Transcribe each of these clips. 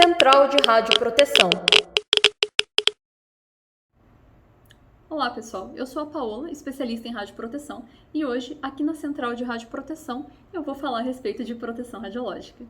Central de Radioproteção. Olá pessoal, eu sou a Paola, especialista em radioproteção, e hoje, aqui na Central de Radioproteção, eu vou falar a respeito de proteção radiológica.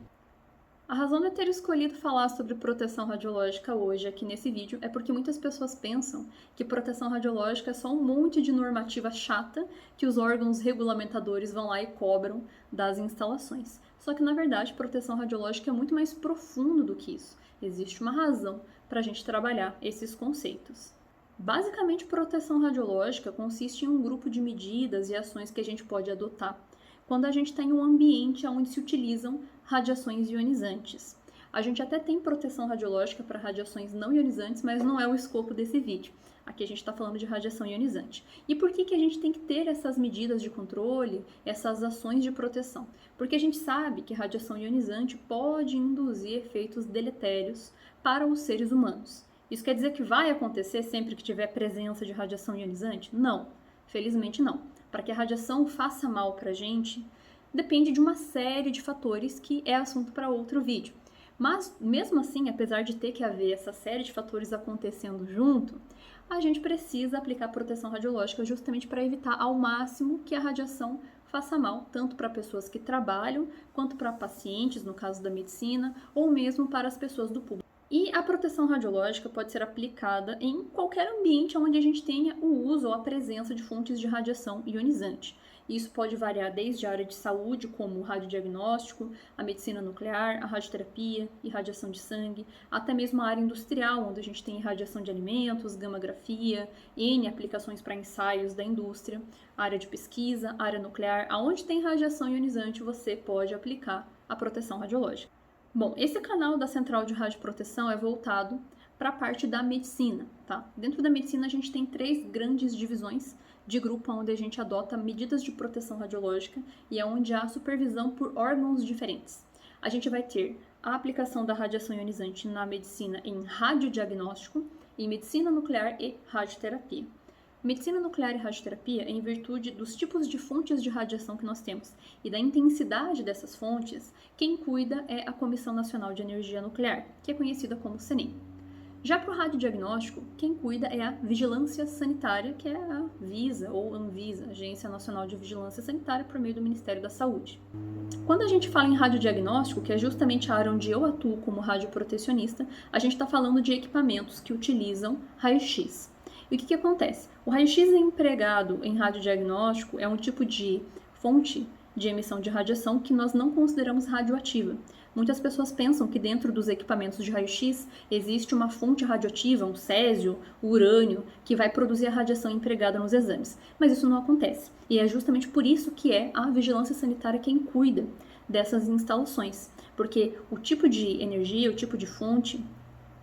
A razão de eu ter escolhido falar sobre proteção radiológica hoje aqui nesse vídeo é porque muitas pessoas pensam que proteção radiológica é só um monte de normativa chata que os órgãos regulamentadores vão lá e cobram das instalações. Só que na verdade proteção radiológica é muito mais profundo do que isso. Existe uma razão para a gente trabalhar esses conceitos. Basicamente, proteção radiológica consiste em um grupo de medidas e ações que a gente pode adotar quando a gente está em um ambiente onde se utilizam radiações ionizantes. A gente até tem proteção radiológica para radiações não ionizantes, mas não é o escopo desse vídeo. Aqui a gente está falando de radiação ionizante. E por que a gente tem que ter essas medidas de controle, essas ações de proteção? Porque a gente sabe que radiação ionizante pode induzir efeitos deletérios para os seres humanos. Isso quer dizer que vai acontecer sempre que tiver presença de radiação ionizante? Não, felizmente não. Para que a radiação faça mal para a gente, depende de uma série de fatores que é assunto para outro vídeo. Mas, mesmo assim, apesar de ter que haver essa série de fatores acontecendo junto, a gente precisa aplicar proteção radiológica justamente para evitar ao máximo que a radiação faça mal, tanto para pessoas que trabalham, quanto para pacientes, no caso da medicina, ou mesmo para as pessoas do público. E a proteção radiológica pode ser aplicada em qualquer ambiente onde a gente tenha o uso ou a presença de fontes de radiação ionizante. Isso pode variar desde a área de saúde, como o radiodiagnóstico, a medicina nuclear, a radioterapia, irradiação de sangue, até mesmo a área industrial, onde a gente tem irradiação de alimentos, gamografia, N aplicações para ensaios da indústria, a área de pesquisa, a área nuclear, aonde tem radiação ionizante você pode aplicar a proteção radiológica. Bom, esse canal da Central de Radioproteção é voltado para a parte da medicina, tá? Dentro da medicina a gente tem 3 grandes divisões de grupo onde a gente adota medidas de proteção radiológica e é onde há supervisão por órgãos diferentes. A gente vai ter a aplicação da radiação ionizante na medicina em radiodiagnóstico, em medicina nuclear e radioterapia. Medicina nuclear e radioterapia é em virtude dos tipos de fontes de radiação que nós temos e da intensidade dessas fontes, quem cuida é a Comissão Nacional de Energia Nuclear, que é conhecida como CENEM. Já para o radiodiagnóstico, quem cuida é a Vigilância Sanitária, que é a Visa ou Anvisa, Agência Nacional de Vigilância Sanitária, por meio do Ministério da Saúde. Quando a gente fala em radiodiagnóstico, que é justamente a área onde eu atuo como radioprotecionista, a gente está falando de equipamentos que utilizam raio-x. E o que acontece? O raio-x empregado em radiodiagnóstico é um tipo de fonte de emissão de radiação que nós não consideramos radioativa. Muitas pessoas pensam que dentro dos equipamentos de raio-x existe uma fonte radioativa, um césio, o urânio, que vai produzir a radiação empregada nos exames. Mas isso não acontece. E é justamente por isso que é a vigilância sanitária quem cuida dessas instalações. Porque o tipo de energia, o tipo de fonte,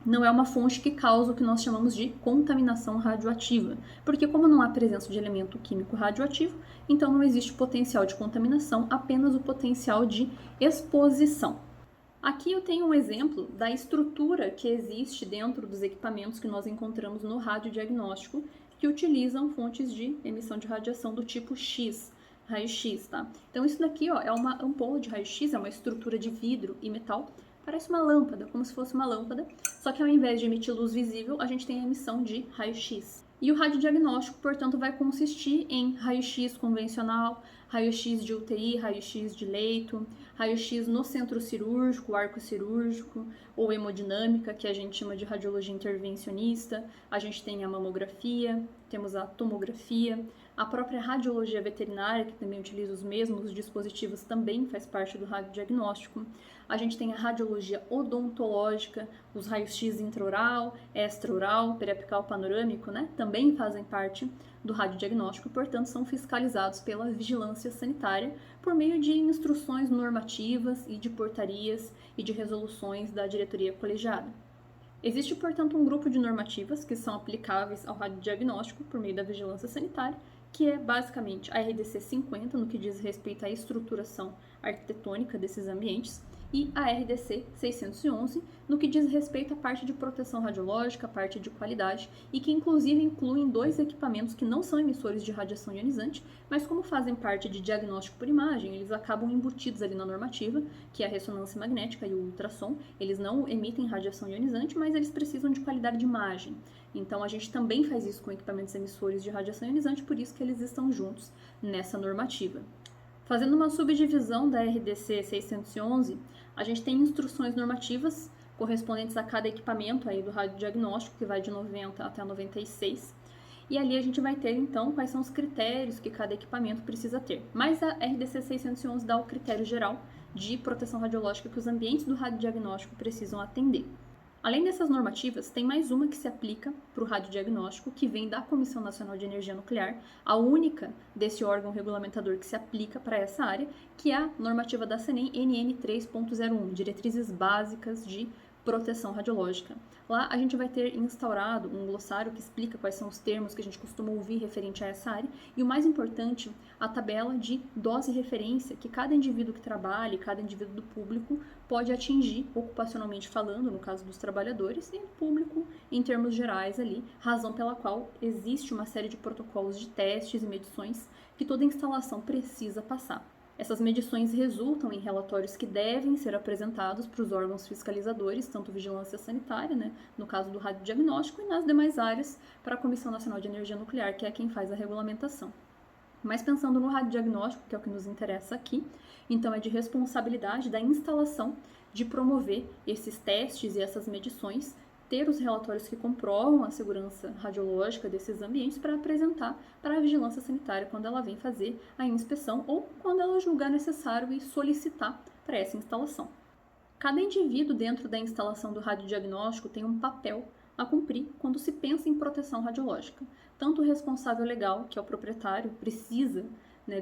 não é uma fonte que causa o que nós chamamos de contaminação radioativa, porque como não há presença de elemento químico radioativo, então não existe potencial de contaminação, apenas o potencial de exposição. Aqui eu tenho um exemplo da estrutura que existe dentro dos equipamentos que nós encontramos no radiodiagnóstico, que utilizam fontes de emissão de radiação do tipo X, raio-x, tá? Então isso daqui, ó, é uma ampola de raio-x, é uma estrutura de vidro e metal. Parece uma lâmpada, como se fosse uma lâmpada, só que ao invés de emitir luz visível, a gente tem a emissão de raio-x. E o radiodiagnóstico, portanto, vai consistir em raio-x convencional, raio-x de UTI, raio-x de leito, raio-x no centro cirúrgico, arco cirúrgico, ou hemodinâmica, que a gente chama de radiologia intervencionista. A gente tem a mamografia, temos a tomografia, a própria radiologia veterinária, que também utiliza os mesmos dispositivos, também faz parte do radiodiagnóstico. A gente tem a radiologia odontológica, os raios-x intraoral, extraoral, periapical panorâmico, né? Também fazem parte do radiodiagnóstico e, portanto, são fiscalizados pela vigilância sanitária por meio de instruções normativas e de portarias e de resoluções da diretoria colegiada. Existe, portanto, um grupo de normativas que são aplicáveis ao radiodiagnóstico por meio da vigilância sanitária, que é basicamente a RDC 50, no que diz respeito à estruturação arquitetônica desses ambientes, e a RDC 611, no que diz respeito à parte de proteção radiológica, a parte de qualidade, e que inclusive incluem 2 equipamentos que não são emissores de radiação ionizante, mas como fazem parte de diagnóstico por imagem, eles acabam embutidos ali na normativa, que é a ressonância magnética e o ultrassom. Eles não emitem radiação ionizante, mas eles precisam de qualidade de imagem. Então a gente também faz isso com equipamentos emissores de radiação ionizante, por isso que eles estão juntos nessa normativa. Fazendo uma subdivisão da RDC 611, a gente tem instruções normativas correspondentes a cada equipamento aí do radiodiagnóstico, que vai de 90 até 96. E ali a gente vai ter, então, quais são os critérios que cada equipamento precisa ter. Mas a RDC 611 dá o critério geral de proteção radiológica que os ambientes do radiodiagnóstico precisam atender. Além dessas normativas, tem mais uma que se aplica para o radiodiagnóstico, que vem da Comissão Nacional de Energia Nuclear, a única desse órgão regulamentador que se aplica para essa área, que é a normativa da CENEM NN 3.01, Diretrizes Básicas de Proteção Radiológica. Lá a gente vai ter instaurado um glossário que explica quais são os termos que a gente costuma ouvir referente a essa área e, o mais importante, a tabela de dose e referência que cada indivíduo que trabalha, cada indivíduo do público pode atingir, ocupacionalmente falando, no caso dos trabalhadores, e público em termos gerais ali, razão pela qual existe uma série de protocolos de testes e medições que toda instalação precisa passar. Essas medições resultam em relatórios que devem ser apresentados para os órgãos fiscalizadores, tanto vigilância sanitária, no caso do radiodiagnóstico, e nas demais áreas para a Comissão Nacional de Energia Nuclear, que é quem faz a regulamentação. Mas pensando no radiodiagnóstico, que é o que nos interessa aqui, então é de responsabilidade da instalação de promover esses testes e essas medições, ter os relatórios que comprovam a segurança radiológica desses ambientes para apresentar para a vigilância sanitária quando ela vem fazer a inspeção ou quando ela julgar necessário e solicitar para essa instalação. Cada indivíduo dentro da instalação do radiodiagnóstico tem um papel a cumprir quando se pensa em proteção radiológica. Tanto o responsável legal, que é o proprietário, precisa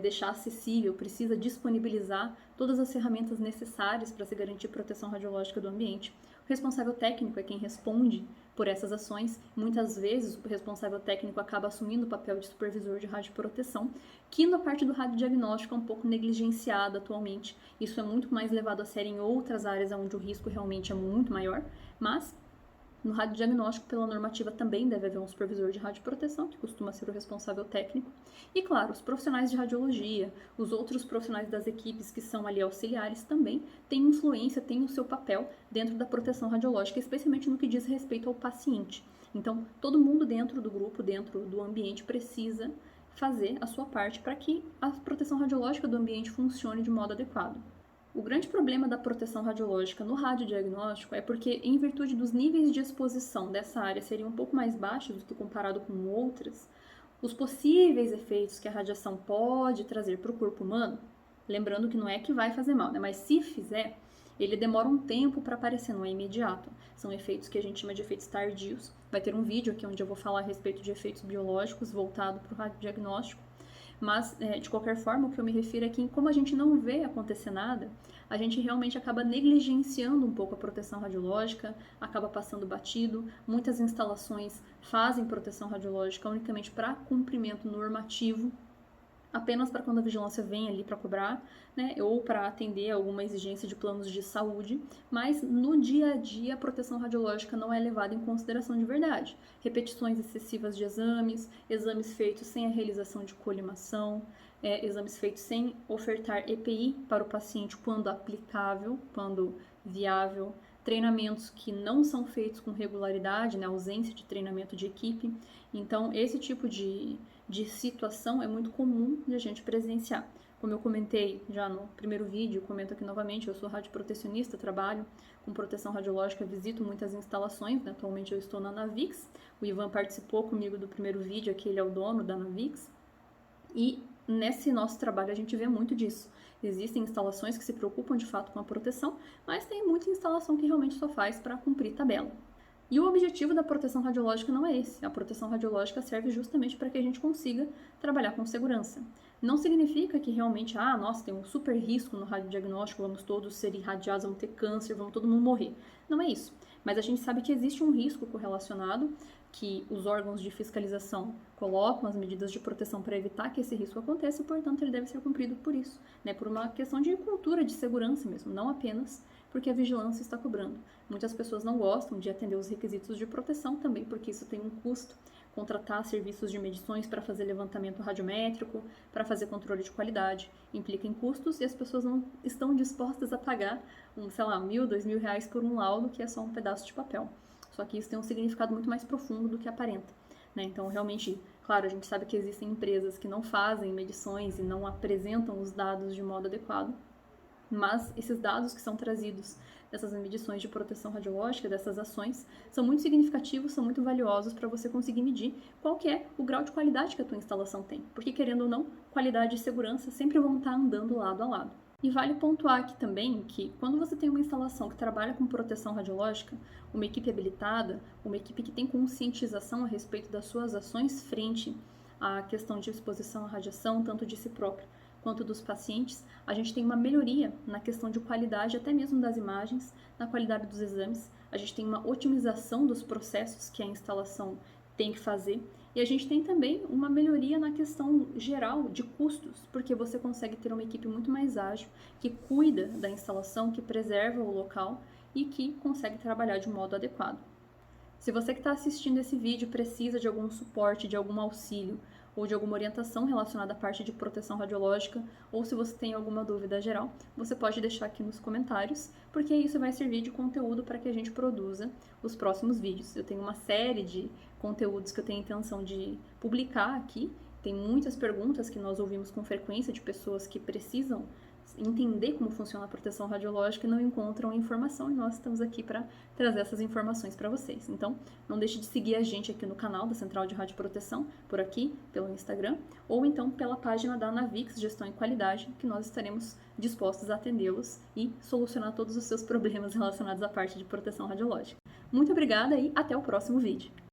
deixar acessível, precisa disponibilizar todas as ferramentas necessárias para se garantir proteção radiológica do ambiente. O responsável técnico é quem responde por essas ações. Muitas vezes o responsável técnico acaba assumindo o papel de supervisor de radioproteção, que na parte do radiodiagnóstico é um pouco negligenciado atualmente. Isso é muito mais levado a sério em outras áreas onde o risco realmente é muito maior, mas no radiodiagnóstico, pela normativa, também deve haver um supervisor de radioproteção, que costuma ser o responsável técnico. E, claro, os profissionais de radiologia, os outros profissionais das equipes que são ali auxiliares também têm influência, têm o seu papel dentro da proteção radiológica, especialmente no que diz respeito ao paciente. Então, todo mundo dentro do grupo, dentro do ambiente, precisa fazer a sua parte para que a proteção radiológica do ambiente funcione de modo adequado. O grande problema da proteção radiológica no radiodiagnóstico é porque, em virtude dos níveis de exposição dessa área serem um pouco mais baixos do que comparado com outras, os possíveis efeitos que a radiação pode trazer para o corpo humano, lembrando que não é que vai fazer mal, mas se fizer, ele demora um tempo para aparecer, não é imediato. São efeitos que a gente chama de efeitos tardios. Vai ter um vídeo aqui onde eu vou falar a respeito de efeitos biológicos voltado para o radiodiagnóstico. Mas, de qualquer forma, o que eu me refiro é que, como a gente não vê acontecer nada, a gente realmente acaba negligenciando um pouco a proteção radiológica, acaba passando batido. Muitas instalações fazem proteção radiológica unicamente para cumprimento normativo, apenas para quando a vigilância vem ali para cobrar, ou para atender alguma exigência de planos de saúde, mas no dia a dia a proteção radiológica não é levada em consideração de verdade. Repetições excessivas de exames feitos sem a realização de colimação, exames feitos sem ofertar EPI para o paciente quando aplicável, quando viável, treinamentos que não são feitos com regularidade, ausência de treinamento de equipe. Então, esse tipo de situação é muito comum de a gente presenciar. Como eu comentei já no primeiro vídeo, comento aqui novamente, eu sou radioprotecionista, trabalho com proteção radiológica, visito muitas instalações, atualmente eu estou na Navix, o Ivan participou comigo do primeiro vídeo, aqui ele é o dono da Navix, e nesse nosso trabalho a gente vê muito disso. Existem instalações que se preocupam de fato com a proteção, mas tem muita instalação que realmente só faz para cumprir tabela. E o objetivo da proteção radiológica não é esse. A proteção radiológica serve justamente para que a gente consiga trabalhar com segurança. Não significa que realmente, nossa, tem um super risco no radiodiagnóstico, vamos todos ser irradiados, vamos ter câncer, vamos todo mundo morrer. Não é isso. Mas a gente sabe que existe um risco correlacionado, que os órgãos de fiscalização colocam as medidas de proteção para evitar que esse risco aconteça e, portanto, ele deve ser cumprido por isso, por uma questão de cultura de segurança mesmo, não apenas porque a vigilância está cobrando. Muitas pessoas não gostam de atender os requisitos de proteção também, porque isso tem um custo. Contratar serviços de medições para fazer levantamento radiométrico, para fazer controle de qualidade, implica em custos e as pessoas não estão dispostas a pagar, sei lá, R$1.000, R$2.000 por um laudo que é só um pedaço de papel. Só que isso tem um significado muito mais profundo do que aparenta, né? Então, realmente, claro, a gente sabe que existem empresas que não fazem medições e não apresentam os dados de modo adequado, mas esses dados que são trazidos dessas medições de proteção radiológica, dessas ações, são muito significativos, são muito valiosos para você conseguir medir qual que é o grau de qualidade que a tua instalação tem. Porque, querendo ou não, qualidade e segurança sempre vão estar andando lado a lado. E vale pontuar aqui também que, quando você tem uma instalação que trabalha com proteção radiológica, uma equipe habilitada, uma equipe que tem conscientização a respeito das suas ações frente à questão de exposição à radiação, tanto de si próprio quanto dos pacientes, a gente tem uma melhoria na questão de qualidade, até mesmo das imagens, na qualidade dos exames, a gente tem uma otimização dos processos que a instalação tem que fazer, e a gente tem também uma melhoria na questão geral de custos, porque você consegue ter uma equipe muito mais ágil, que cuida da instalação, que preserva o local e que consegue trabalhar de modo adequado. Se você que está assistindo esse vídeo precisa de algum suporte, de algum auxílio ou de alguma orientação relacionada à parte de proteção radiológica, ou se você tem alguma dúvida geral, você pode deixar aqui nos comentários, porque isso vai servir de conteúdo para que a gente produza os próximos vídeos. Eu tenho uma série de conteúdos que eu tenho intenção de publicar aqui, tem muitas perguntas que nós ouvimos com frequência de pessoas que precisam entender como funciona a proteção radiológica e não encontram informação, e nós estamos aqui para trazer essas informações para vocês. Então, não deixe de seguir a gente aqui no canal da Central de Radioproteção, por aqui, pelo Instagram, ou então pela página da Navix Gestão e Qualidade, que nós estaremos dispostos a atendê-los e solucionar todos os seus problemas relacionados à parte de proteção radiológica. Muito obrigada e até o próximo vídeo!